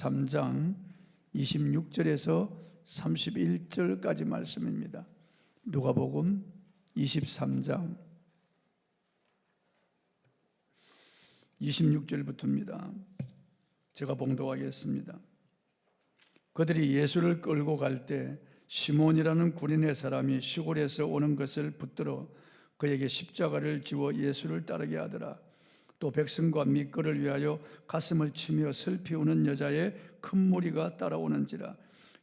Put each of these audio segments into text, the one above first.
3장 26절에서 31절까지 말씀입니다. 누가복음 23장 26절부터입니다. 제가 봉독하겠습니다. 그들이 예수를 끌고 갈 때 시몬이라는 구레네 사람이 시골에서 오는 것을 붙들어 그에게 십자가를 지워 예수를 따르게 하더라. 또 백성과 미끄를 위하여 가슴을 치며 슬피 우는 여자의 큰 무리가 따라오는지라.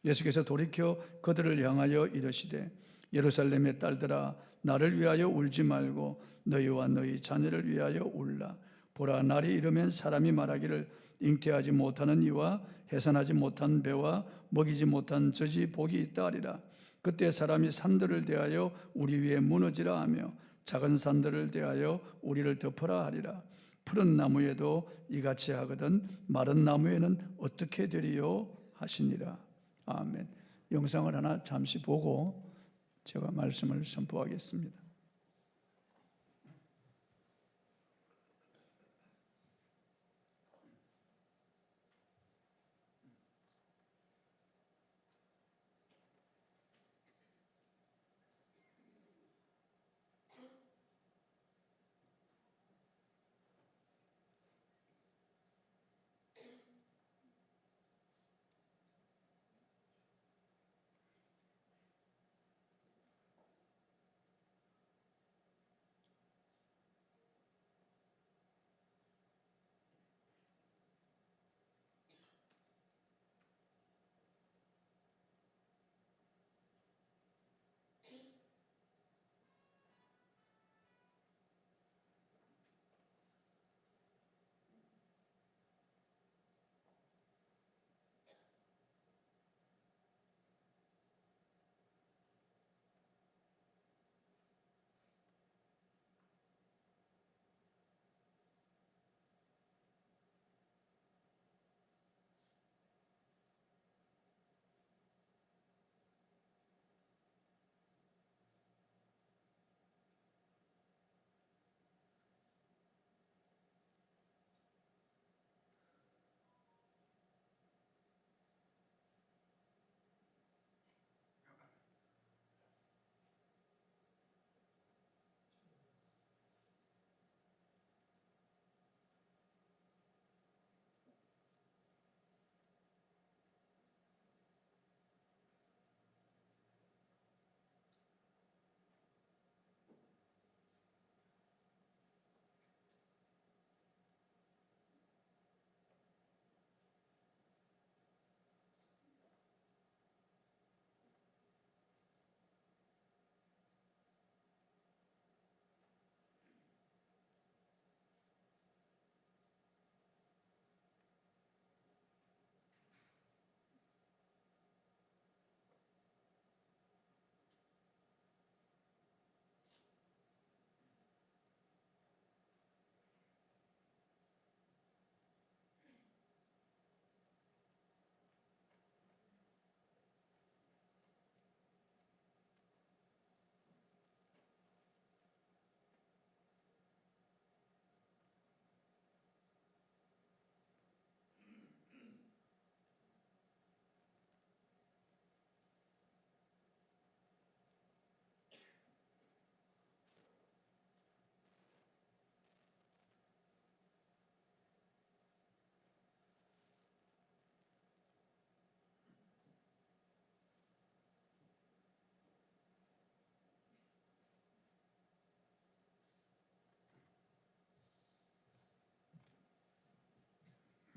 예수께서 돌이켜 그들을 향하여 이르시되 예루살렘의 딸들아, 나를 위하여 울지 말고 너희와 너희 자녀를 위하여 울라. 보라, 날이 이르면 사람이 말하기를 잉태하지 못하는 이와 해산하지 못한 배와 먹이지 못한 젖이 복이 있다 하리라. 그때 사람이 산들을 대하여 우리 위에 무너지라 하며 작은 산들을 대하여 우리를 덮으라 하리라. 푸른 나무에도 이같이 하거든 마른 나무에는 어떻게 되리요 하시니라. 아멘. 영상을 하나 잠시 보고 제가 말씀을 선포하겠습니다.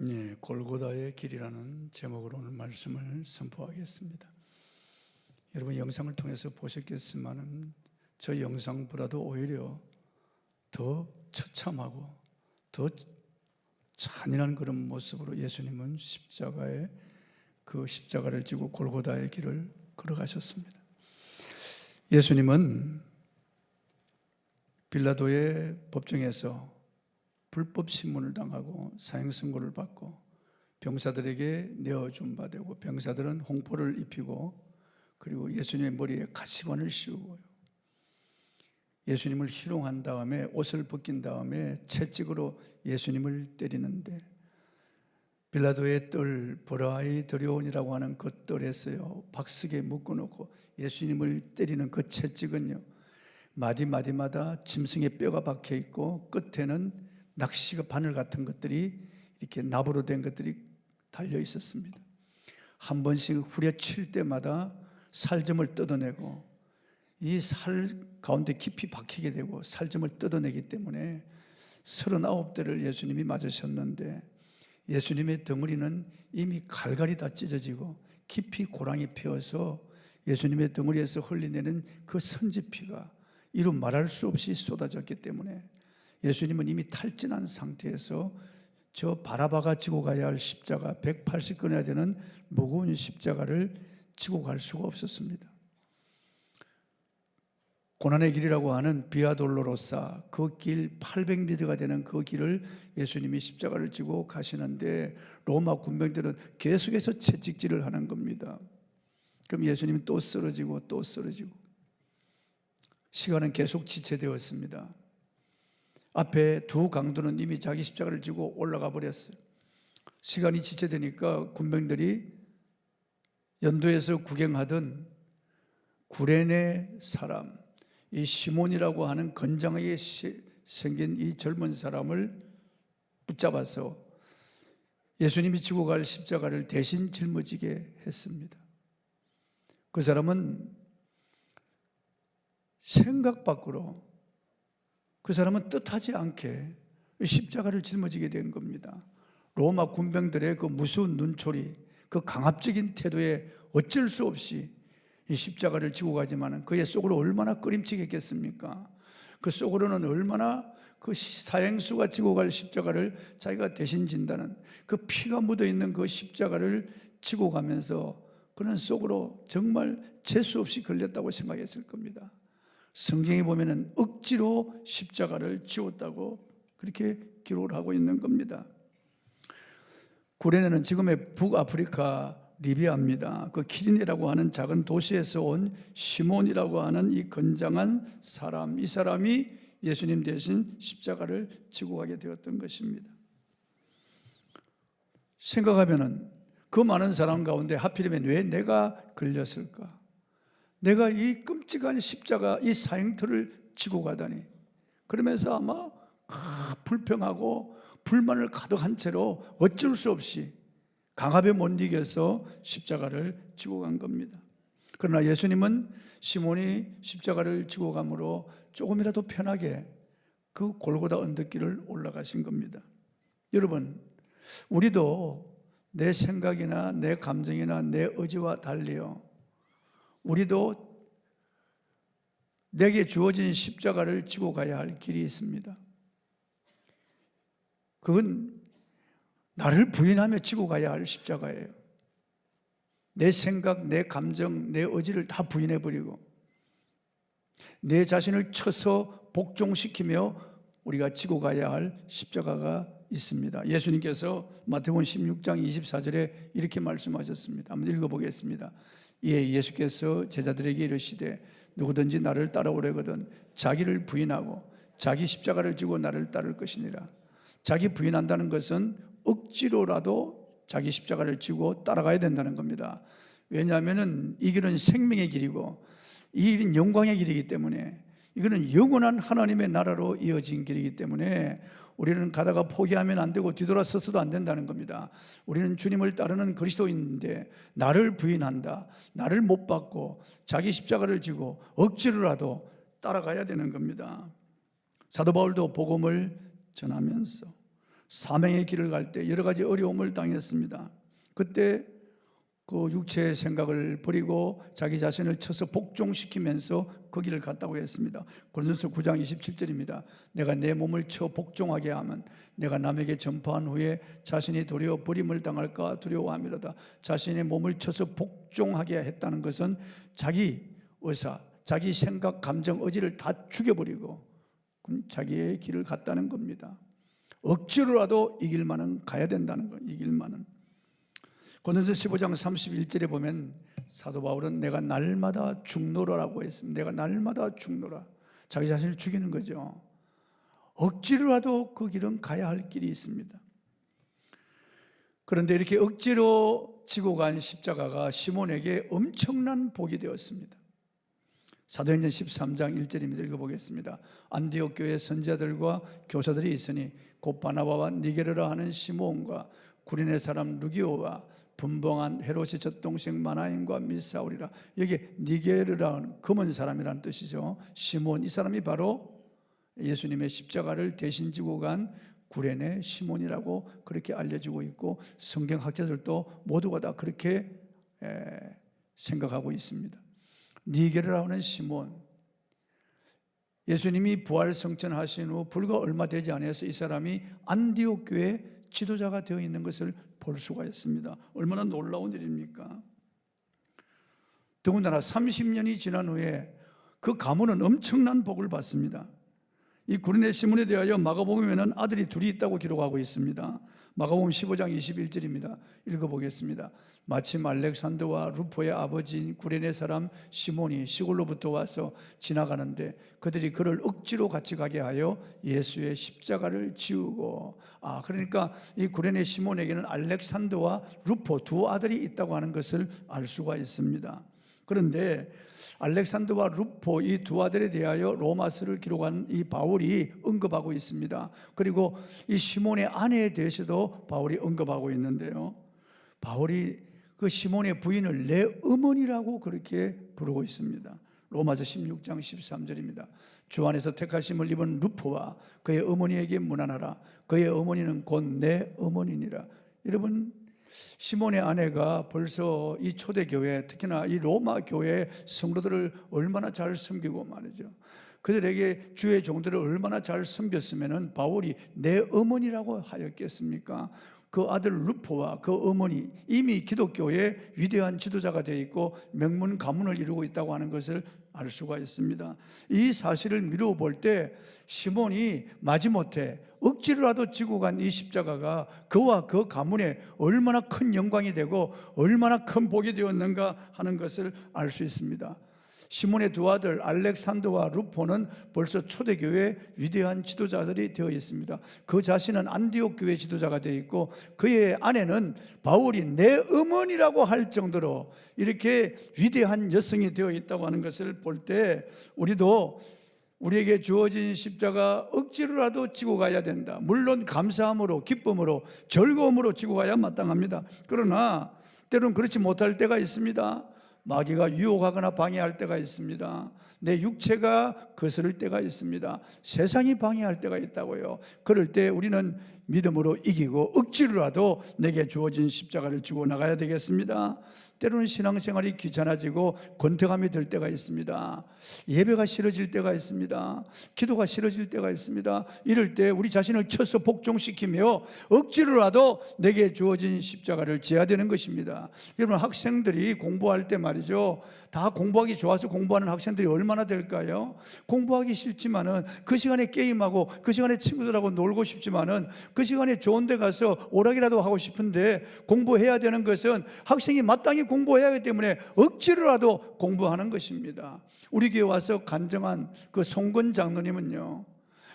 네, 골고다의 길이라는 제목으로 오늘 말씀을 선포하겠습니다. 여러분 영상을 통해서 보셨겠지만 저 영상보다도 오히려 더 처참하고 더 잔인한 그런 모습으로 예수님은 그 십자가를 지고 골고다의 길을 걸어가셨습니다. 예수님은 빌라도의 법정에서 불법 신문을 당하고 사형 선고를 받고 병사들에게 내어준 바 되고 병사들은 홍포를 입히고 그리고 예수님의 머리에 가시관을 씌우고요. 예수님을 희롱한 다음에 옷을 벗긴 다음에 채찍으로 예수님을 때리는데 빌라도의 뜰 브라이 드리온이라고 하는 그 뜰에서요 박스게 묶어놓고 예수님을 때리는 그 채찍은요 마디마디마다 짐승의 뼈가 박혀 있고 끝에는 낚시가 바늘 같은 것들이 이렇게 나무로 된 것들이 달려 있었습니다. 한 번씩 후려칠 때마다 살점을 뜯어내고 이 살 가운데 깊이 박히게 되고 살점을 뜯어내기 때문에 39대를 예수님이 맞으셨는데 예수님의 덩어리는 이미 갈갈이 다 찢어지고 깊이 고랑이 피어서 예수님의 덩어리에서 흘러내는 그 선지피가 이루 말할 수 없이 쏟아졌기 때문에 예수님은 이미 탈진한 상태에서 저 바라바가 지고 가야 할 십자가 180건해야 되는 무거운 십자가를 지고 갈 수가 없었습니다. 고난의 길이라고 하는 비아돌로로사 그 길 800m가 되는 그 길을 예수님이 십자가를 지고 가시는데 로마 군병들은 계속해서 채찍질을 하는 겁니다. 그럼 예수님이 또 쓰러지고 또 쓰러지고 시간은 계속 지체되었습니다. 앞에 두 강도는 이미 자기 십자가를 지고 올라가 버렸어요. 시간이 지체되니까 군병들이 연도에서 구경하던 구레네 사람 이 시몬이라고 하는 건장하게 생긴 이 젊은 사람을 붙잡아서 예수님이 지고 갈 십자가를 대신 짊어지게 했습니다. 그 사람은 생각 밖으로 그 사람은 뜻하지 않게 십자가를 짊어지게 된 겁니다. 로마 군병들의 그 무서운 눈초리, 그 강압적인 태도에 어쩔 수 없이 이 십자가를 지고 가지만 그의 속으로 얼마나 꺼림칙했겠습니까? 그 속으로는 얼마나 그 사행수가 지고 갈 십자가를 자기가 대신 진다는 그 피가 묻어있는 그 십자가를 지고 가면서 그는 속으로 정말 재수 없이 걸렸다고 생각했을 겁니다. 성경에 보면은 억지로 십자가를 지웠다고 그렇게 기록을 하고 있는 겁니다. 구레네는 지금의 북아프리카 리비아입니다. 그 키린이라고 하는 작은 도시에서 온 시몬이라고 하는 이 건장한 사람, 이 사람이 예수님 대신 십자가를 지고 가게 되었던 것입니다. 생각하면은 그 많은 사람 가운데 하필이면 왜 내가 걸렸을까? 내가 이 끔찍한 십자가, 이 사형틀을 지고 가다니. 그러면서 아마 불평하고 불만을 가득한 채로 어쩔 수 없이 강압에 못 이겨서 십자가를 지고 간 겁니다. 그러나 예수님은 시몬이 십자가를 지고 감으로 조금이라도 편하게 그 골고다 언덕길을 올라가신 겁니다. 여러분, 우리도 내 생각이나 내 감정이나 내 의지와 달리요, 우리도 내게 주어진 십자가를 지고 가야 할 길이 있습니다. 그건 나를 부인하며 지고 가야 할 십자가예요. 내 생각, 내 감정, 내 의지를 다 부인해버리고 내 자신을 쳐서 복종시키며 우리가 지고 가야 할 십자가가 있습니다. 예수님께서 마태복음 16장 24절에 이렇게 말씀하셨습니다. 한번 읽어보겠습니다. 예, 예수께서 제자들에게 이르시되 누구든지 나를 따라오려거든 자기를 부인하고 자기 십자가를 지고 나를 따를 것이니라. 자기 부인한다는 것은 억지로라도 자기 십자가를 지고 따라가야 된다는 겁니다. 왜냐하면 이 길은 생명의 길이고 이 길은 영광의 길이기 때문에, 이거는 영원한 하나님의 나라로 이어진 길이기 때문에 우리는 가다가 포기하면 안 되고 뒤돌아서서도 안 된다는 겁니다. 우리는 주님을 따르는 그리스도인인데 나를 부인한다, 나를 못 받고 자기 십자가를 지고 억지로라도 따라가야 되는 겁니다. 사도 바울도 복음을 전하면서 사명의 길을 갈 때 여러 가지 어려움을 당했습니다. 그때 그 육체의 생각을 버리고 자기 자신을 쳐서 복종시키면서 그 길을 갔다고 했습니다. 고린도서 9장 27절입니다. 내가 내 몸을 쳐 복종하게 하면 내가 남에게 전파한 후에 자신이 도리어 버림을 당할까 두려워함이로다. 자신의 몸을 쳐서 복종하게 했다는 것은 자기 의사, 자기 생각, 감정, 의지를 다 죽여버리고 자기의 길을 갔다는 겁니다. 억지로라도 이 길만은 가야 된다는 거예요. 이 길만은. 고린도서 15장 31절에 보면 사도 바울은 내가 날마다 죽노라라고 했습니다. 내가 날마다 죽노라. 자기 자신을 죽이는 거죠. 억지로라도 그 길은 가야 할 길이 있습니다. 그런데 이렇게 억지로 지고 간 십자가가 시몬에게 엄청난 복이 되었습니다. 사도행전 13장 1절입니다. 읽어보겠습니다. 안디옥 교회 선지자들과 교사들이 있으니 곧 바나바와 니게르라 하는 시몬과 구레네 사람 루기오와 분봉한 헤롯의 젖동생 마나임과 미사울이라. 여기 니게르라는 검은 사람이라는 뜻이죠. 시몬, 이 사람이 바로 예수님의 십자가를 대신 지고 간 구레네 시몬이라고 그렇게 알려지고 있고, 성경학자들도 모두가 다 그렇게 생각하고 있습니다. 니게르라 하는 시몬, 예수님이 부활 성천하신 후 불과 얼마 되지 않아서 이 사람이 안디옥 교회 지도자가 되어 있는 것을 볼 수가 있습니다. 얼마나 놀라운 일입니까? 더군다나 30년이 지난 후에 그 가문은 엄청난 복을 받습니다. 이 구레네 시몬에 대하여 마가복음에는 아들이 둘이 있다고 기록하고 있습니다. 마가복음 15장 21절입니다. 읽어보겠습니다. 마침 알렉산더와 루포의 아버지인 구레네 사람 시몬이 시골로부터 와서 지나가는데 그들이 그를 억지로 같이 가게 하여 예수의 십자가를 지우고, 그러니까 이 구레네 시몬에게는 알렉산더와 루포 두 아들이 있다고 하는 것을 알 수가 있습니다. 그런데 알렉산더와 루포 이 두 아들에 대하여 로마서를 기록한 이 바울이 언급하고 있습니다. 그리고 이 시몬의 아내에 대해서도 바울이 언급하고 있는데요, 바울이 그 시몬의 부인을 내 어머니라고 그렇게 부르고 있습니다. 로마서 16장 13절입니다. 주 안에서 택하심을 입은 루포와 그의 어머니에게 문안하라. 그의 어머니는 곧 내 어머니니라. 여러분, 시몬의 아내가 벌써 이 초대교회, 특히나 이 로마 교회 성도들을 얼마나 잘 섬기고 말이죠, 그들에게 주의 종들을 얼마나 잘 섬겼으면 바울이 내 어머니라고 하였겠습니까? 그 아들 루포와 그 어머니, 이미 기독교의 위대한 지도자가 되어 있고 명문 가문을 이루고 있다고 하는 것을 알 수가 있습니다. 이 사실을 미루어 볼 때 시몬이 마지못해 억지로라도 지고 간 이 십자가가 그와 그 가문에 얼마나 큰 영광이 되고 얼마나 큰 복이 되었는가 하는 것을 알 수 있습니다. 시몬의 두 아들 알렉산더와 루포는 벌써 초대교회 위대한 지도자들이 되어 있습니다. 그 자신은 안디옥 교회 지도자가 되어 있고 그의 아내는 바울이 내 어머니라고 할 정도로 이렇게 위대한 여성이 되어 있다고 하는 것을 볼 때 우리도 우리에게 주어진 십자가 억지로라도 지고 가야 된다. 물론 감사함으로, 기쁨으로, 즐거움으로 지고 가야 마땅합니다. 그러나 때로는 그렇지 못할 때가 있습니다. 마귀가 유혹하거나 방해할 때가 있습니다. 내 육체가 거스를 때가 있습니다. 세상이 방해할 때가 있다고요. 그럴 때 우리는 믿음으로 이기고 억지로라도 내게 주어진 십자가를 지고 나가야 되겠습니다. 때로는 신앙생활이 귀찮아지고 권태감이 들 때가 있습니다. 예배가 싫어질 때가 있습니다. 기도가 싫어질 때가 있습니다. 이럴 때 우리 자신을 쳐서 복종시키며 억지로라도 내게 주어진 십자가를 지어야 되는 것입니다. 여러분, 학생들이 공부할 때 말이죠, 다 공부하기 좋아서 공부하는 학생들이 얼마나 될까요? 공부하기 싫지만은 그 시간에 게임하고 그 시간에 친구들하고 놀고 싶지만은 그 시간에 좋은 데 가서 오락이라도 하고 싶은데, 공부해야 되는 것은 학생이 마땅히 공부해야 하기 때문에 억지로라도 공부하는 것입니다. 우리 교회 와서 간증한 그 송건 장로님은요,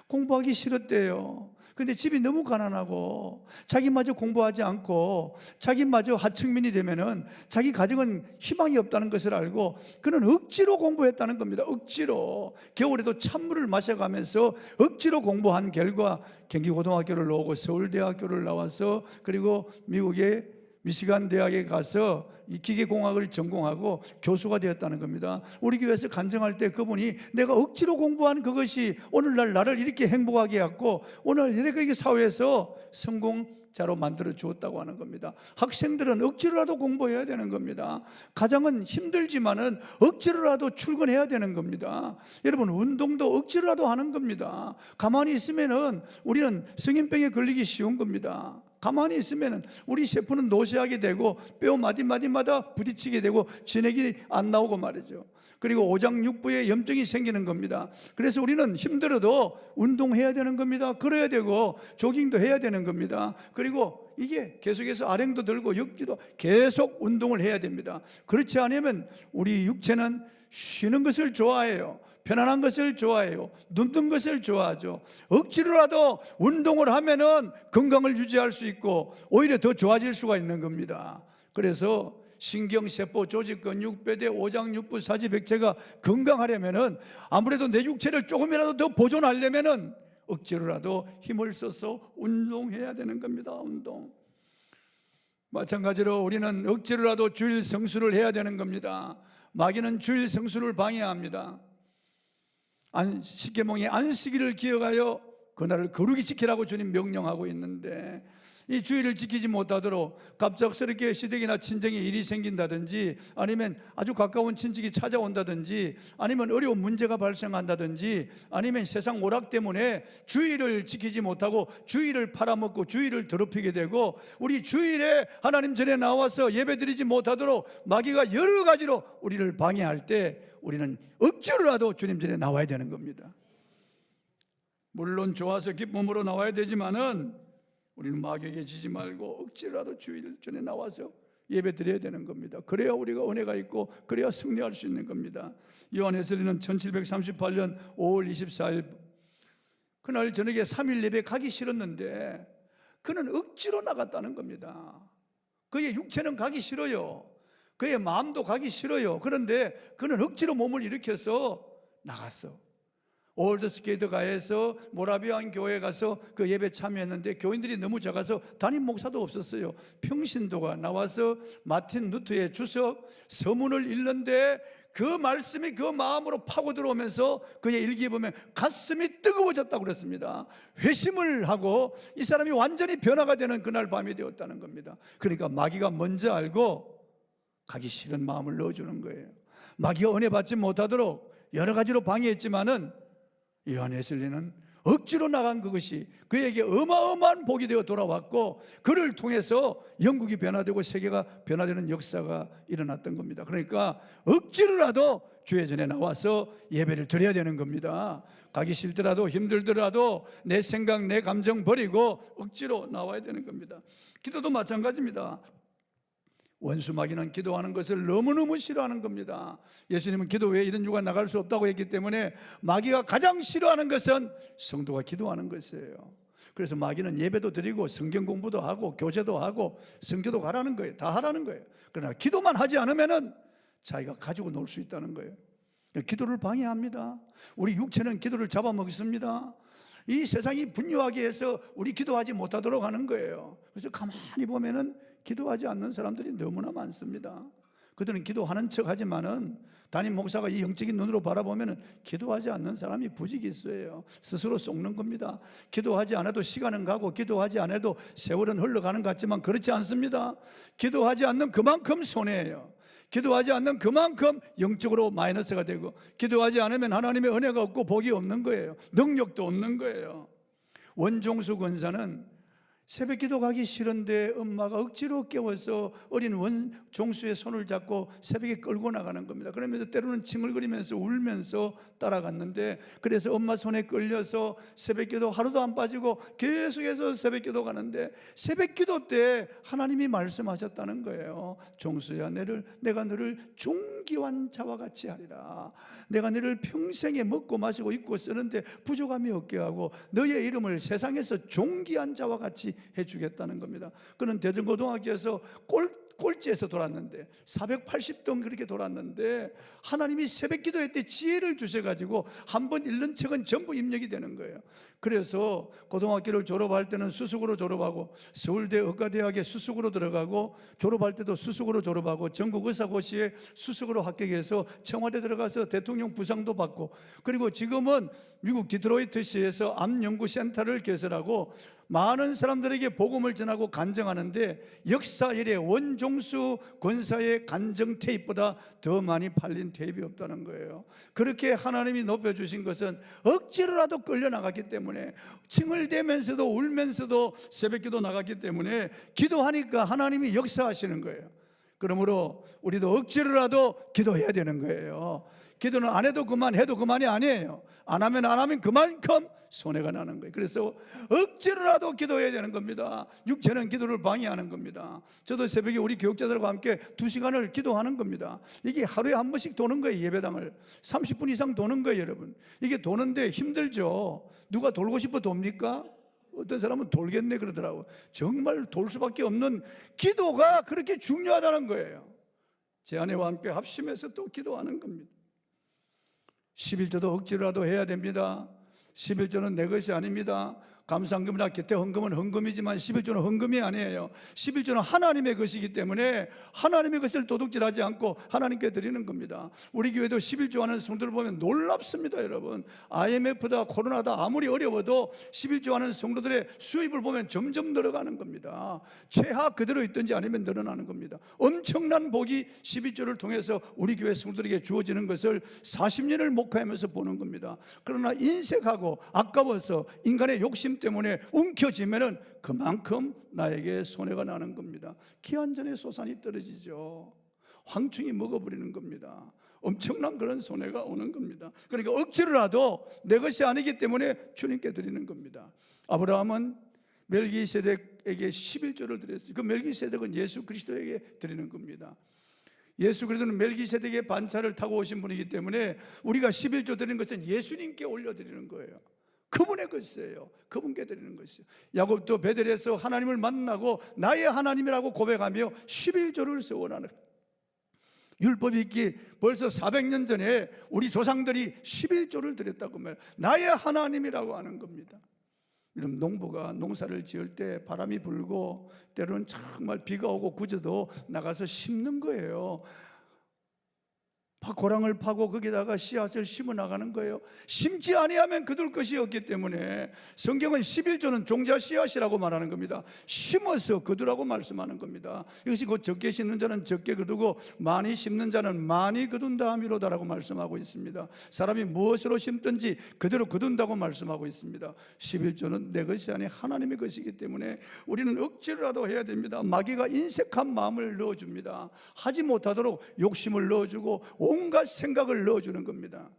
공부하기 싫었대요. 근데 집이 너무 가난하고 자기마저 공부하지 않고 자기마저 하층민이 되면은 자기 가정은 희망이 없다는 것을 알고 그는 억지로 공부했다는 겁니다. 억지로 겨울에도 찬물을 마셔가면서 억지로 공부한 결과 경기고등학교를 나오고 서울대학교를 나와서 그리고 미국의 미시간 대학에 가서 이 기계공학을 전공하고 교수가 되었다는 겁니다. 우리 교회에서 간증할 때 그분이 내가 억지로 공부한 그것이 오늘날 나를 이렇게 행복하게 했고 오늘 이렇게 사회에서 성공자로 만들어 주었다고 하는 겁니다. 학생들은 억지로라도 공부해야 되는 겁니다. 가정은 힘들지만은 억지로라도 출근해야 되는 겁니다. 여러분, 운동도 억지로라도 하는 겁니다. 가만히 있으면은 우리는 성인병에 걸리기 쉬운 겁니다. 가만히 있으면 우리 세포는 노쇠하게 되고 뼈 마디마디마다 부딪히게 되고 진액이 안 나오고 말이죠. 그리고 오장육부에 염증이 생기는 겁니다. 그래서 우리는 힘들어도 운동해야 되는 겁니다. 걸어야 되고 조깅도 해야 되는 겁니다. 그리고 이게 계속해서 아령도 들고 엮기도 계속 운동을 해야 됩니다. 그렇지 않으면 우리 육체는 쉬는 것을 좋아해요. 편안한 것을 좋아해요. 눕는 것을 좋아하죠. 억지로라도 운동을 하면은 건강을 유지할 수 있고 오히려 더 좋아질 수가 있는 겁니다. 그래서 신경, 세포, 조직, 근육, 뼈대, 오장, 육부, 사지, 백체가 건강하려면은 아무래도 내 육체를 조금이라도 더 보존하려면은 억지로라도 힘을 써서 운동해야 되는 겁니다. 운동. 마찬가지로 우리는 억지로라도 주일 성수를 해야 되는 겁니다. 마귀는 주일 성수를 방해합니다. 십계명의 안식일을 기억하여 그날을 거룩히 지키라고 주님 명령하고 있는데, 이 주일을 지키지 못하도록 갑작스럽게 시댁이나 친정에 일이 생긴다든지, 아니면 아주 가까운 친척이 찾아온다든지, 아니면 어려운 문제가 발생한다든지, 아니면 세상 오락 때문에 주일을 지키지 못하고 주일을 팔아먹고 주일을 더럽히게 되고, 우리 주일에 하나님 전에 나와서 예배드리지 못하도록 마귀가 여러 가지로 우리를 방해할 때 우리는 억지로라도 주님 전에 나와야 되는 겁니다. 물론 좋아서 기쁨으로 나와야 되지만은 우리는 마귀에게 지지 말고 억지로라도 주일 전에 나와서 예배 드려야 되는 겁니다. 그래야 우리가 은혜가 있고 그래야 승리할 수 있는 겁니다. 요한 웨슬리는 1738년 5월 24일 그날 저녁에 3일 예배 가기 싫었는데 그는 억지로 나갔다는 겁니다. 그의 육체는 가기 싫어요. 그의 마음도 가기 싫어요. 그런데 그는 억지로 몸을 일으켜서 나갔어. 올드스케이트가에서 모라비안 교회에 가서 그 예배 참여했는데 교인들이 너무 작아서 담임 목사도 없었어요. 평신도가 나와서 마틴 루터의 주석 서문을 읽는데 그 말씀이 그 마음으로 파고 들어오면서 그의 일기에 보면 가슴이 뜨거워졌다고 그랬습니다. 회심을 하고 이 사람이 완전히 변화가 되는 그날 밤이 되었다는 겁니다. 그러니까 마귀가 먼저 알고 가기 싫은 마음을 넣어주는 거예요. 마귀가 은혜 받지 못하도록 여러 가지로 방해했지만은 요한 웨슬리는 억지로 나간 그것이 그에게 어마어마한 복이 되어 돌아왔고, 그를 통해서 영국이 변화되고 세계가 변화되는 역사가 일어났던 겁니다. 그러니까 억지로라도 주의 전에 나와서 예배를 드려야 되는 겁니다. 가기 싫더라도 힘들더라도 내 생각 내 감정 버리고 억지로 나와야 되는 겁니다. 기도도 마찬가지입니다. 원수 마귀는 기도하는 것을 너무너무 싫어하는 겁니다. 예수님은 기도 외에 이런 유가 나갈 수 없다고 했기 때문에 마귀가 가장 싫어하는 것은 성도가 기도하는 것이에요. 그래서 마귀는 예배도 드리고 성경 공부도 하고 교제도 하고 성교도 가라는 거예요. 다 하라는 거예요. 그러나 기도만 하지 않으면은 자기가 가지고 놀 수 있다는 거예요. 기도를 방해합니다. 우리 육체는 기도를 잡아먹습니다. 이 세상이 분노하게 해서 우리 기도하지 못하도록 하는 거예요. 그래서 가만히 보면은 기도하지 않는 사람들이 너무나 많습니다. 그들은 기도하는 척 하지만은 담임 목사가 이 영적인 눈으로 바라보면은 기도하지 않는 사람이 부지기수예요. 스스로 속는 겁니다. 기도하지 않아도 시간은 가고 기도하지 않아도 세월은 흘러가는 것 같지만 그렇지 않습니다. 기도하지 않는 그만큼 손해예요. 기도하지 않는 그만큼 영적으로 마이너스가 되고, 기도하지 않으면 하나님의 은혜가 없고 복이 없는 거예요. 능력도 없는 거예요. 원종수 권사는 새벽 기도 가기 싫은데 엄마가 억지로 깨워서 어린 원종수의 손을 잡고 새벽에 끌고 나가는 겁니다. 그러면서 때로는 칭얼거리면서 울면서 따라갔는데, 그래서 엄마 손에 끌려서 새벽 기도 하루도 안 빠지고 계속해서 새벽 기도 가는데, 새벽 기도 때 하나님이 말씀하셨다는 거예요. 종수야, 내가 너를 종기한 자와 같이 하리라. 내가 너를 평생에 먹고 마시고 입고 쓰는데 부족함이 없게 하고 너의 이름을 세상에서 종기한 자와 같이 해주겠다는 겁니다. 그는 대전고등학교에서 꼴찌에서 돌았는데 480등 그렇게 돌았는데, 하나님이 새벽 기도회 때 지혜를 주셔가지고 한 번 읽는 책은 전부 입력이 되는 거예요. 그래서 고등학교를 졸업할 때는 수석으로 졸업하고, 서울대 의과대학에 수석으로 들어가고, 졸업할 때도 수석으로 졸업하고, 전국의사고시에 수석으로 합격해서 청와대 들어가서 대통령 부상도 받고, 그리고 지금은 미국 디트로이트시에서 암연구센터를 개설하고 많은 사람들에게 복음을 전하고 간증하는데, 역사 이래 원종수 권사의 간증 테이프보다 더 많이 팔린 테이프가 없다는 거예요. 그렇게 하나님이 높여주신 것은 억지로라도 끌려나갔기 때문에, 칭얼대면서도 울면서도 새벽기도 나갔기 때문에 기도하니까 하나님이 역사하시는 거예요. 그러므로 우리도 억지로라도 기도해야 되는 거예요. 기도는 안 해도 그만, 해도 그만이 아니에요. 안 하면 그만큼 손해가 나는 거예요. 그래서 억지로라도 기도해야 되는 겁니다. 육체는 기도를 방해하는 겁니다. 저도 새벽에 우리 교육자들과 함께 2시간을 기도하는 겁니다. 이게 하루에 한 번씩 도는 거예요. 예배당을 30분 이상 도는 거예요, 여러분. 이게 도는데 힘들죠. 누가 돌고 싶어 돕니까? 어떤 사람은 돌겠네 그러더라고. 정말 돌 수밖에 없는 기도가 그렇게 중요하다는 거예요. 제 아내와 함께 합심해서 또 기도하는 겁니다. 11조도 억지로라도 해야 됩니다. 11조는 내 것이 아닙니다. 감사헌금이나 기타 헌금은 헌금이지만 11조는 헌금이 아니에요. 11조는 하나님의 것이기 때문에 하나님의 것을 도둑질하지 않고 하나님께 드리는 겁니다. 우리 교회도 11조 하는 성도들 보면 놀랍습니다, 여러분. IMF다 코로나다 아무리 어려워도 11조 하는 성도들의 수입을 보면 점점 늘어가는 겁니다. 최하 그대로 있든지 아니면 늘어나는 겁니다. 엄청난 복이 11조를 통해서 우리 교회 성도들에게 주어지는 것을 40년을 목회하면서 보는 겁니다. 그러나 인색하고 아까워서 인간의 욕심 때문에 움켜쥐면은 그만큼 나에게 손해가 나는 겁니다. 기한전에 소산이 떨어지죠. 황충이 먹어버리는 겁니다. 엄청난 그런 손해가 오는 겁니다. 그러니까 억지로라도 내 것이 아니기 때문에 주님께 드리는 겁니다. 아브라함은 멜기세덱에게 11조를 드렸어요. 그 멜기세덱은 예수 그리스도에게 드리는 겁니다. 예수 그리스도는 멜기세덱의 반차를 타고 오신 분이기 때문에 우리가 11조 드리는 것은 예수님께 올려드리는 거예요. 그분의 것이에요. 그분께 드리는 것이에요. 야곱도 베델에서 하나님을 만나고 나의 하나님이라고 고백하며 11조를 세워나는, 율법이 있기 벌써 400년 전에 우리 조상들이 11조를 드렸다고 말해요. 나의 하나님이라고 하는 겁니다. 이런 농부가 농사를 지을 때 바람이 불고 때로는 정말 비가 오고 구져도 나가서 심는 거예요. 고랑을 파고 거기다가 씨앗을 심어 나가는 거예요. 심지 아니하면 거둘 것이 없기 때문에 성경은 11조는 종자 씨앗이라고 말하는 겁니다. 심어서 거두라고 말씀하는 겁니다. 이것이 곧 적게 심는 자는 적게 거두고 많이 심는 자는 많이 거둔다 함이로다라고 말씀하고 있습니다. 사람이 무엇으로 심든지 그대로 거둔다고 말씀하고 있습니다. 11조는 내 것이 아닌 하나님의 것이기 때문에 우리는 억지로라도 해야 됩니다. 마귀가 인색한 마음을 넣어줍니다. 하지 못하도록 욕심을 넣어주고 온갖 생각을 넣어주는 겁니다.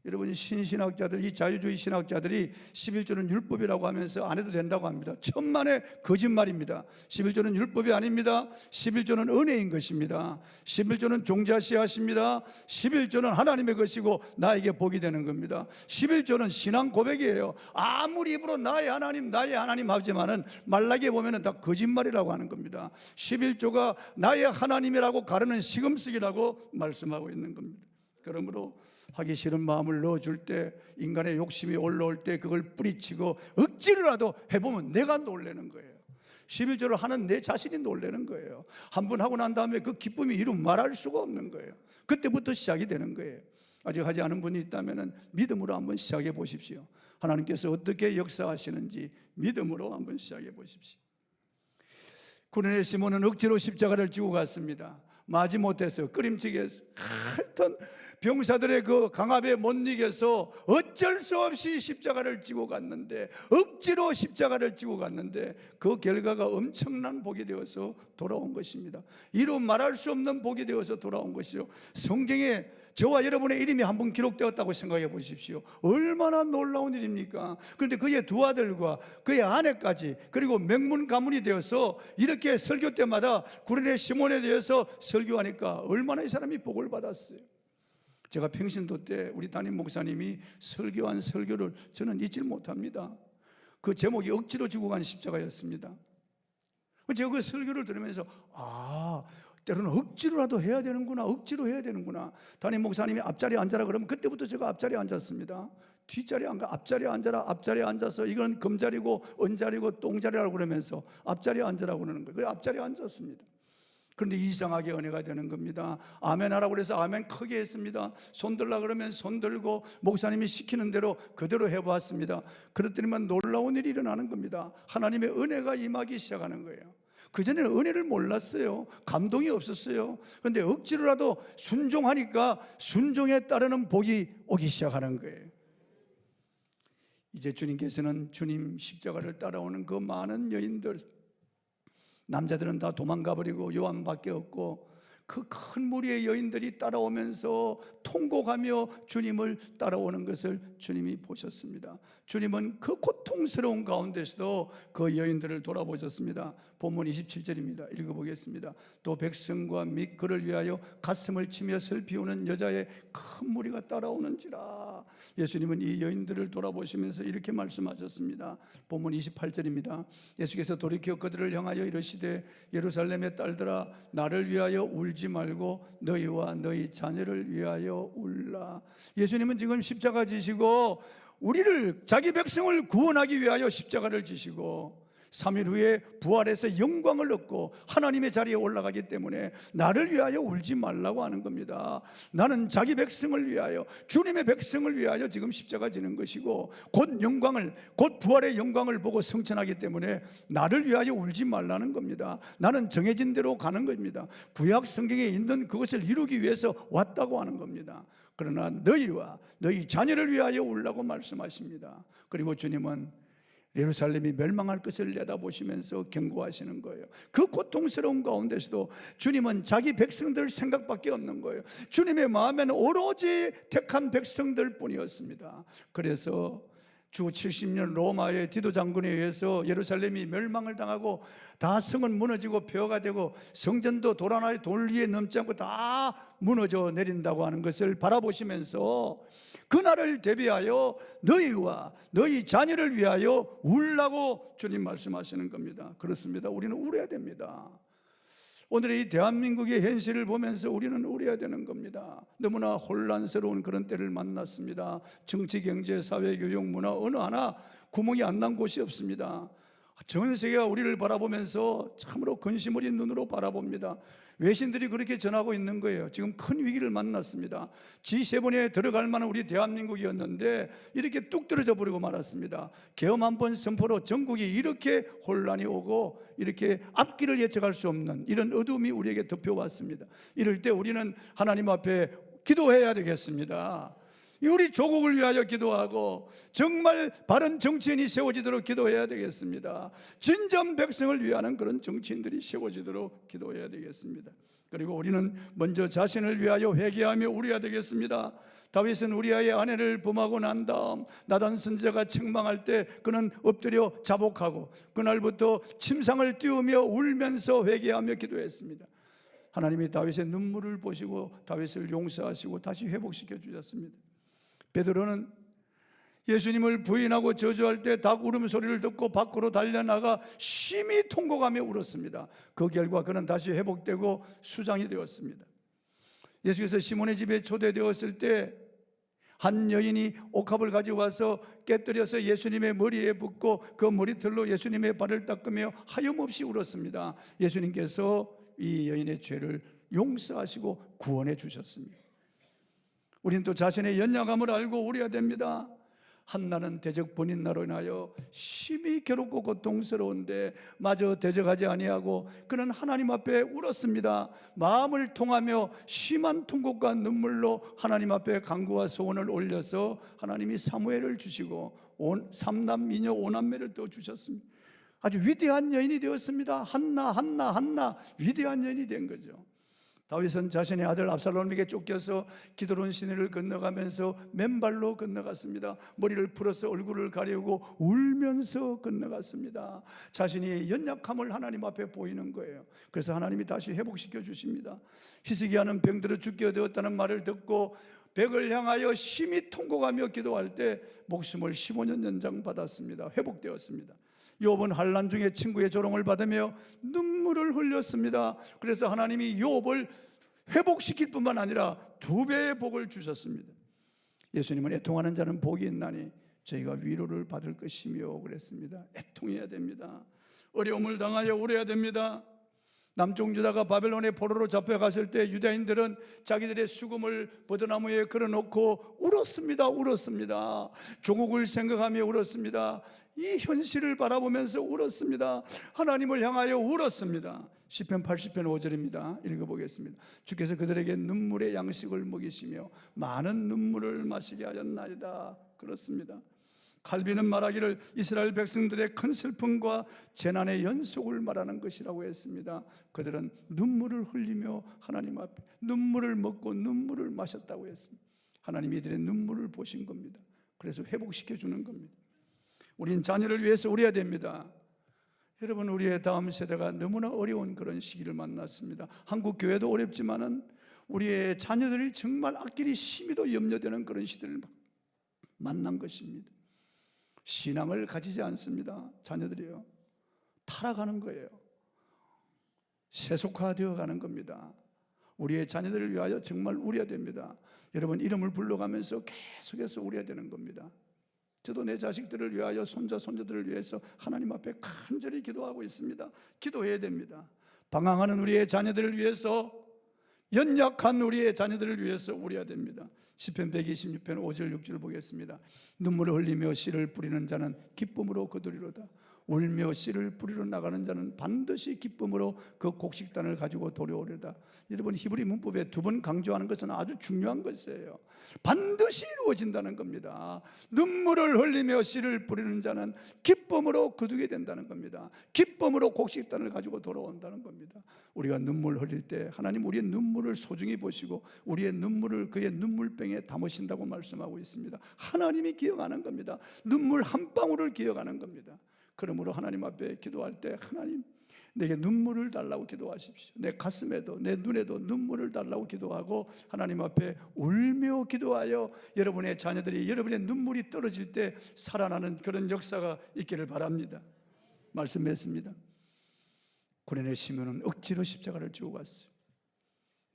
여러분, 신신학자들, 이 자유주의 신학자들이 11조는 율법이라고 하면서 안 해도 된다고 합니다. 천만의 거짓말입니다. 11조는 율법이 아닙니다. 11조는 은혜인 것입니다. 11조는 종자 씨앗입니다. 11조는 하나님의 것이고 나에게 복이 되는 겁니다. 11조는 신앙 고백이에요. 아무리 입으로 나의 하나님 하지만은 말라기에 보면은 다 거짓말이라고 하는 겁니다. 11조가 나의 하나님이라고 가르는 시금석이라고 말씀하고 있는 겁니다. 그러므로 하기 싫은 마음을 넣어줄 때, 인간의 욕심이 올라올 때 그걸 뿌리치고 억지로라도 해보면 내가 놀라는 거예요. 11조를 하는 내 자신이 놀라는 거예요. 한 번 하고 난 다음에 그 기쁨이 이루 말할 수가 없는 거예요. 그때부터 시작이 되는 거예요. 아직 하지 않은 분이 있다면 믿음으로 한번 시작해 보십시오. 하나님께서 어떻게 역사하시는지 믿음으로 한번 시작해 보십시오. 구레네 시몬은 억지로 십자가를 지고 갔습니다. 마지못해서 끄림칙에서 하여튼 병사들의 그 강압에 못 이겨서 어쩔 수 없이 십자가를 지고 갔는데, 억지로 십자가를 지고 갔는데 그 결과가 엄청난 복이 되어서 돌아온 것입니다. 이루 말할 수 없는 복이 되어서 돌아온 것이요, 성경에 저와 여러분의 이름이 한번 기록되었다고 생각해 보십시오. 얼마나 놀라운 일입니까? 그런데 그의 두 아들과 그의 아내까지, 그리고 명문 가문이 되어서 이렇게 설교 때마다 구레네 시몬에 대해서 설교하니까 얼마나 이 사람이 복을 받았어요. 제가 평신도 때 우리 담임 목사님이 설교한 설교를 저는 잊질 못합니다. 그 제목이 억지로 지고 간 십자가였습니다. 제가 그 설교를 들으면서 때로는 억지로라도 해야 되는구나, 억지로 해야 되는구나. 담임 목사님이 앞자리에 앉아라 그러면 그때부터 제가 앞자리에 앉았습니다. 뒷자리에 안 가, 앞자리에 앉아라. 앞자리에 앉아서 이건 금자리고 은자리고 똥자리라고 그러면서 앞자리에 앉으라고 그러는 거예요. 그래서 앞자리에 앉았습니다. 그런데 이상하게 은혜가 되는 겁니다. 아멘 하라고 그래서 아멘 크게 했습니다. 손 들라 그러면 손 들고 목사님이 시키는 대로 그대로 해보았습니다. 그랬더니만 놀라운 일이 일어나는 겁니다. 하나님의 은혜가 임하기 시작하는 거예요. 그전에는 은혜를 몰랐어요. 감동이 없었어요. 그런데 억지로라도 순종하니까 순종에 따르는 복이 오기 시작하는 거예요. 이제 주님께서는 주님 십자가를 따라오는 그 많은 여인들, 남자들은 다 도망가 버리고 요한밖에 없고, 그 큰 무리의 여인들이 따라오면서 통곡하며 주님을 따라오는 것을 주님이 보셨습니다. 주님은 그 고통스러운 가운데서도 그 여인들을 돌아보셨습니다. 본문 27절입니다. 읽어보겠습니다. 또 백성과 및 그를 위하여 가슴을 치며 슬피우는 여자의 큰 무리가 따라오는지라. 예수님은 이 여인들을 돌아보시면서 이렇게 말씀하셨습니다. 본문 28절입니다. 예수께서 돌이켜 그들을 향하여 이르시되 예루살렘의 딸들아 나를 위하여 울지 말고 너희와 너희 자녀를 위하여 울라. 예수님은 지금 십자가 지시고 우리를, 자기 백성을 구원하기 위하여 십자가를 지시고 3일 후에 부활해서 영광을 얻고 하나님의 자리에 올라가기 때문에 나를 위하여 울지 말라고 하는 겁니다. 나는 자기 백성을 위하여, 주님의 백성을 위하여 지금 십자가 지는 것이고 곧 영광을, 곧 부활의 영광을 보고 성천하기 때문에 나를 위하여 울지 말라는 겁니다. 나는 정해진 대로 가는 겁니다. 구약 성경에 있는 그것을 이루기 위해서 왔다고 하는 겁니다. 그러나 너희와 너희 자녀를 위하여 울라고 말씀하십니다. 그리고 주님은 예루살렘이 멸망할 것을 내다보시면서 경고하시는 거예요. 그 고통스러운 가운데서도 주님은 자기 백성들 생각밖에 없는 거예요. 주님의 마음에는 오로지 택한 백성들 뿐이었습니다. 그래서 주 70년 로마의 디도 장군에 의해서 예루살렘이 멸망을 당하고 다 성은 무너지고 폐허가 되고 성전도 돌 하나에 돌 위에 넘지 않고 다 무너져 내린다고 하는 것을 바라보시면서 그날을 대비하여 너희와 너희 자녀를 위하여 울라고 주님 말씀하시는 겁니다. 그렇습니다. 우리는 울어야 됩니다. 오늘의 이 대한민국의 현실을 보면서 우리는 울어야 되는 겁니다. 너무나 혼란스러운 그런 때를 만났습니다. 정치, 경제, 사회, 교육, 문화 어느 하나 구멍이 안 난 곳이 없습니다. 전 세계가 우리를 바라보면서 참으로 근심 어린 눈으로 바라봅니다. 외신들이 그렇게 전하고 있는 거예요. 지금 큰 위기를 만났습니다. G7에 들어갈 만한 우리 대한민국이었는데 이렇게 뚝 떨어져 버리고 말았습니다. 계엄 한 번 선포로 전국이 이렇게 혼란이 오고 이렇게 앞길을 예측할 수 없는 이런 어둠이 우리에게 덮여왔습니다. 이럴 때 우리는 하나님 앞에 기도해야 되겠습니다. 우리 조국을 위하여 기도하고 정말 바른 정치인이 세워지도록 기도해야 되겠습니다. 진정 백성을 위하는 그런 정치인들이 세워지도록 기도해야 되겠습니다. 그리고 우리는 먼저 자신을 위하여 회개하며 울어야 되겠습니다. 다윗은 우리아의 아내를 범하고 난 다음 나단 선지자가 책망할 때 그는 엎드려 자복하고 그날부터 침상을 띄우며 울면서 회개하며 기도했습니다. 하나님이 다윗의 눈물을 보시고 다윗을 용서하시고 다시 회복시켜 주셨습니다. 베드로는 예수님을 부인하고 저주할 때 닭 울음소리를 듣고 밖으로 달려나가 심히 통곡하며 울었습니다. 그 결과 그는 다시 회복되고 수장이 되었습니다. 예수께서 시몬의 집에 초대되었을 때 한 여인이 옥합을 가지고 와서 깨뜨려서 예수님의 머리에 붓고 그 머리털로 예수님의 발을 닦으며 하염없이 울었습니다. 예수님께서 이 여인의 죄를 용서하시고 구원해 주셨습니다. 우리는 또 자신의 연약함을 알고 울어야 됩니다. 한나는 대적 본인나로 인하여 심히 괴롭고 고통스러운데 마저 대적하지 아니하고 그는 하나님 앞에 울었습니다. 마음을 통하며 심한 통곡과 눈물로 하나님 앞에 간구와 소원을 올려서 하나님이 사무엘을 주시고 삼남 미녀 오남매를 또 주셨습니다. 아주 위대한 여인이 되었습니다. 한나 위대한 여인이 된 거죠. 다윗은 자신의 아들 압살롬에게 쫓겨서 기드론 시내를 건너가면서 맨발로 건너갔습니다. 머리를 풀어서 얼굴을 가리우고 울면서 건너갔습니다. 자신이 연약함을 하나님 앞에 보이는 거예요. 그래서 하나님이 다시 회복시켜 주십니다. 히스기야는 병들어 죽게 되었다는 말을 듣고 벽을 향하여 심히 통곡하며 기도할 때 목숨을 15년 연장받았습니다. 회복되었습니다. 욥은 환난 중에 친구의 조롱을 받으며 눈물을 흘렸습니다. 그래서 하나님이 욥을 회복시킬 뿐만 아니라 2배의 복을 주셨습니다. 예수님은 애통하는 자는 복이 있나니 저희가 위로를 받을 것이며 그랬습니다. 애통해야 됩니다. 어려움을 당하여 울어야 됩니다. 남쪽 유다가 바벨론의 포로로 잡혀갔을 때 유다인들은 자기들의 수금을 버드나무에 걸어놓고 울었습니다. 조국을 생각하며 울었습니다. 이 현실을 바라보면서 울었습니다. 하나님을 향하여 울었습니다. 시편 80편 5절입니다. 읽어보겠습니다. 주께서 그들에게 눈물의 양식을 먹이시며 많은 눈물을 마시게 하였나이다. 그렇습니다. 칼빈은 말하기를 이스라엘 백성들의 큰 슬픔과 재난의 연속을 말하는 것이라고 했습니다. 그들은 눈물을 흘리며 하나님 앞에 눈물을 먹고 눈물을 마셨다고 했습니다. 하나님이 이들의 눈물을 보신 겁니다. 그래서 회복시켜 주는 겁니다. 우린 자녀를 위해서 울어야 됩니다. 여러분, 우리의 다음 세대가 너무나 어려운 그런 시기를 만났습니다. 한국 교회도 어렵지만은 우리의 자녀들이 정말 앞길이 심히도 염려되는 그런 시대를 만난 것입니다. 신앙을 가지지 않습니다. 자녀들이요, 타락하는 거예요. 세속화되어 가는 겁니다. 우리의 자녀들을 위하여 정말 울어야 됩니다. 여러분, 이름을 불러가면서 계속해서 울어야 되는 겁니다. 저도 내 자식들을 위하여, 손자, 손자들을 위해서 하나님 앞에 간절히 기도하고 있습니다. 기도해야 됩니다. 방황하는 우리의 자녀들을 위해서, 연약한 우리의 자녀들을 위해서 울어야 됩니다. 시편 126편 5절 6절 보겠습니다. 눈물을 흘리며 씨를 뿌리는 자는 기쁨으로 거두리로다. 울며 씨를 뿌리러 나가는 자는 반드시 기쁨으로 그 곡식단을 가지고 돌아오리로다. 여러분, 히브리 문법에 두 번 강조하는 것은 아주 중요한 것이에요. 반드시 이루어진다는 겁니다. 눈물을 흘리며 씨를 뿌리는 자는 기쁨으로 거두게 된다는 겁니다. 기쁨으로 곡식단을 가지고 돌아온다는 겁니다. 우리가 눈물 흘릴 때 하나님 우리의 눈물을 소중히 보시고 우리의 눈물을 그의 눈물병에 담으신다고 말씀하고 있습니다. 하나님이 기억하는 겁니다. 눈물 한 방울을 기억하는 겁니다. 그러므로 하나님 앞에 기도할 때, 하나님 내게 눈물을 달라고 기도하십시오. 내 가슴에도 내 눈에도 눈물을 달라고 기도하고 하나님 앞에 울며 기도하여 여러분의 자녀들이 여러분의 눈물이 떨어질 때 살아나는 그런 역사가 있기를 바랍니다. 말씀했습니다. 구레네 시몬은 억지로 십자가를 지고 갔어요.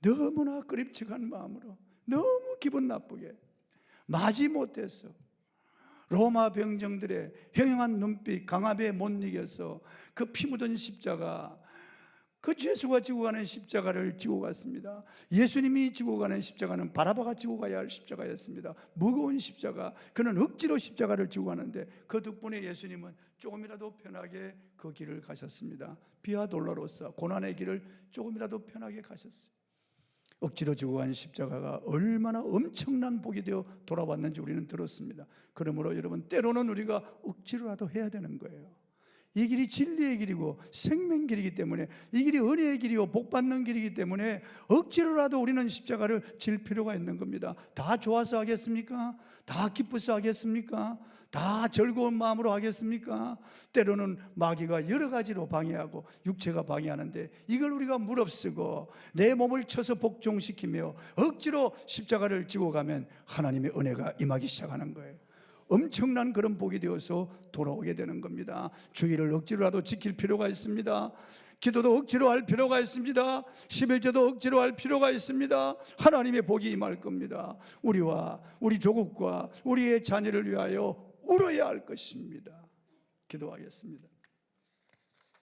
너무나 끄림칙한 마음으로, 너무 기분 나쁘게 마지 못했어. 로마 병정들의 형형한 눈빛, 강압에 못 이겨서 그 피 묻은 십자가, 그 죄수가 지고 가는 십자가를 지고 갔습니다. 예수님이 지고 가는 십자가는 바라바가 지고 가야 할 십자가였습니다. 무거운 십자가, 그는 억지로 십자가를 지고 가는데 그 덕분에 예수님은 조금이라도 편하게 그 길을 가셨습니다. 비아 돌로로사, 고난의 길을 조금이라도 편하게 가셨어요. 억지로 지고 간 십자가가 얼마나 엄청난 복이 되어 돌아왔는지 우리는 들었습니다. 그러므로 여러분, 때로는 우리가 억지로라도 해야 되는 거예요. 이 길이 진리의 길이고 생명 길이기 때문에, 이 길이 은혜의 길이고 복받는 길이기 때문에 억지로라도 우리는 십자가를 질 필요가 있는 겁니다. 다 좋아서 하겠습니까? 다 기뻐서 하겠습니까? 다 즐거운 마음으로 하겠습니까? 때로는 마귀가 여러 가지로 방해하고 육체가 방해하는데 이걸 우리가 무릅쓰고 내 몸을 쳐서 복종시키며 억지로 십자가를 지고 가면 하나님의 은혜가 임하기 시작하는 거예요. 엄청난 그런 복이 되어서 돌아오게 되는 겁니다. 주의를 억지로라도 지킬 필요가 있습니다. 기도도 억지로 할 필요가 있습니다. 11조도 억지로 할 필요가 있습니다. 하나님의 복이 임할 겁니다. 우리와 우리 조국과 우리의 자녀를 위하여 울어야 할 것입니다. 기도하겠습니다.